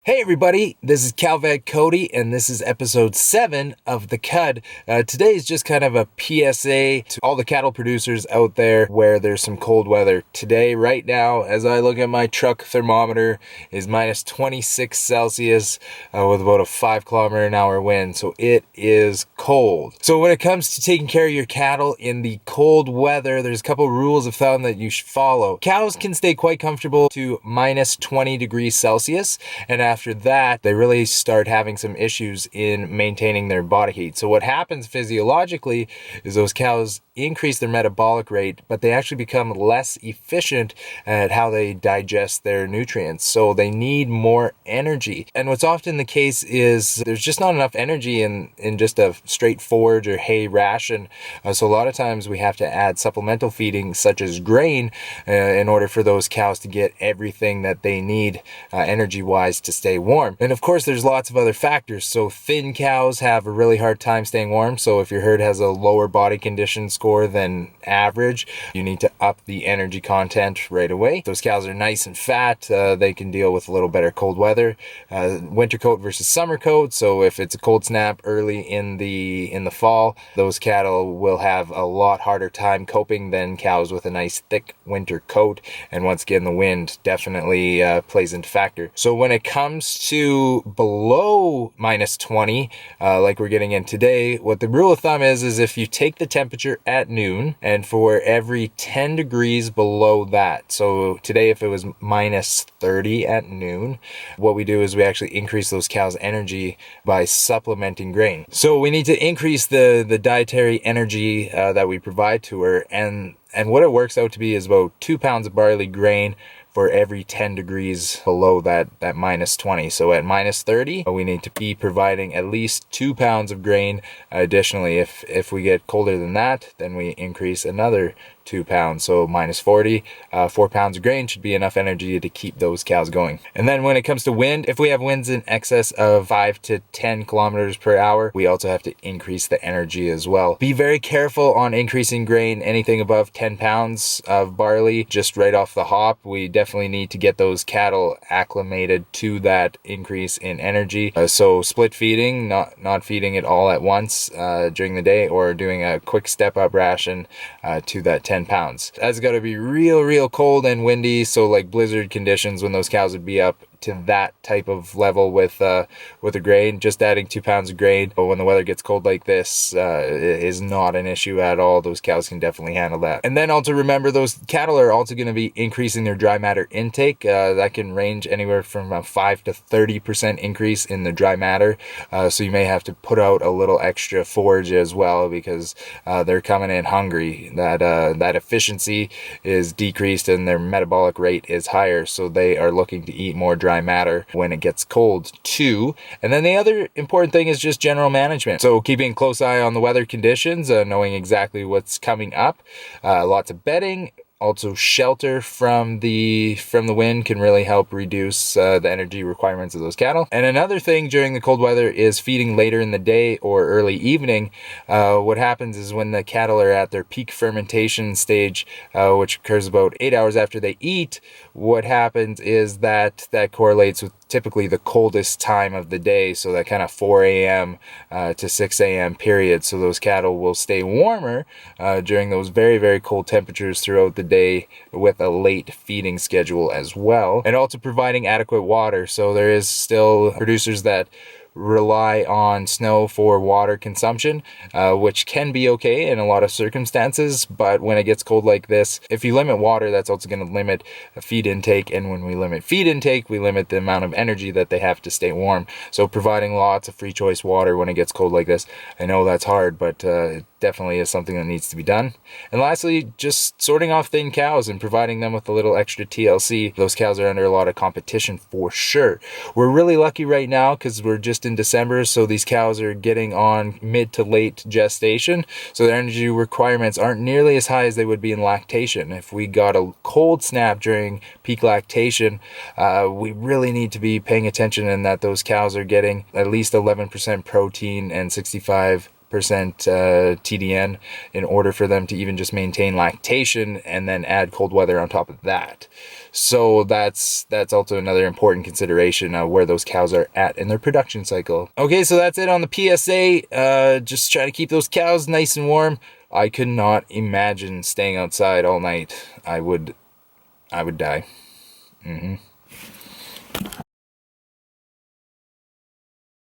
Hey everybody, this is Calvet Cody, and this is episode 7 of The Cud. Today is just kind of a PSA to all the cattle producers out there where there's some cold weather. Today, right now, as I look at my truck thermometer, is minus 26 Celsius with about a 5 km/h wind, so it is cold. So when it comes to taking care of your cattle in the cold weather, there's a couple rules of thumb that you should follow. Cows can stay quite comfortable to minus 20 degrees Celsius, and after that, they really start having some issues in maintaining their body heat. So what happens physiologically is those cows increase their metabolic rate, but they actually become less efficient at how they digest their nutrients. So they need more energy. And what's often the case is there's just not enough energy in just a straight forage or hay ration. So a lot of times we have to add supplemental feeding such as grain in order for those cows to get everything that they need energy-wise to stay warm. And of course, there's lots of other factors. So thin cows have a really hard time staying warm. So if your herd has a lower body condition score than average, you need to up the energy content right away. If those cows are nice and fat, they can deal with a little better cold weather. Winter coat versus summer coat. So if it's a cold snap early in the fall, those cattle will have a lot harder time coping than cows with a nice thick winter coat. And once again, the wind definitely plays into factor. So when it comes to below minus 20, like we're getting in today, what the rule of thumb is if you take the temperature at noon, and for every 10 degrees below that, so today if it was minus 30 at noon, what we do is we actually increase those cows' energy by supplementing grain. So we need to increase the dietary energy that we provide to her, and what it works out to be is about 2 pounds of barley grain for every 10 degrees below that minus 20. So at minus 30, we need to be providing at least 2 pounds of grain. Additionally, if we get colder than that, then we increase another 2 pounds. So minus 40, 4 pounds of grain should be enough energy to keep those cows going. And then when it comes to wind, if we have winds in excess of 5 to 10 kilometers per hour, we also have to increase the energy as well. Be very careful on increasing grain. Anything above 10 pounds of barley, just right off the hop, we definitely need to get those cattle acclimated to that increase in energy. So split feeding, not feeding it all at once during the day, or doing a quick step up ration to that 10 pounds. That's got to be real cold and windy, so like blizzard conditions when those cows would be up to that type of level with the grain. Just adding 2 pounds of grain, but when the weather gets cold like this, is not an issue at all. Those cows can definitely handle that. And then also remember, those cattle are also going to be increasing their dry matter intake. That can range anywhere from a 5 to 30% increase in the dry matter. So you may have to put out a little extra forage as well, because they're coming in hungry. That efficiency is decreased and their metabolic rate is higher, so they are looking to eat more dry matter when it gets cold too. And then the other important thing is just general management. So keeping a close eye on the weather conditions, knowing exactly what's coming up, lots of bedding. Also, shelter from the wind can really help reduce the energy requirements of those cattle. And another thing during the cold weather is feeding later in the day or early evening. What happens is when the cattle are at their peak fermentation stage, which occurs about 8 hours after they eat, what happens is that correlates with typically the coldest time of the day, so that kind of 4 a.m. To 6 a.m. period. So those cattle will stay warmer during those very cold temperatures throughout the day, with a late feeding schedule as well, and also providing adequate water. So there is still producers that rely on snow for water consumption, which can be okay in a lot of circumstances, but when it gets cold like this, if you limit water, that's also going to limit feed intake, and when we limit feed intake, we limit the amount of energy that they have to stay warm. So providing lots of free choice water when it gets cold like this, I know that's hard, but it definitely is something that needs to be done. And lastly, just sorting off thin cows and providing them with a little extra TLC. Those cows are under a lot of competition for sure. We're really lucky right now because we're just in December, so these cows are getting on mid to late gestation, so their energy requirements aren't nearly as high as they would be in lactation. If we got a cold snap during peak lactation, we really need to be paying attention in that those cows are getting at least 11% protein and 65 TDN in order for them to even just maintain lactation, and then add cold weather on top of that. So that's also another important consideration of where those cows are at in their production cycle. Okay, so that's it on the PSA. Just try to keep those cows nice and warm. I could not imagine staying outside all night. I would die.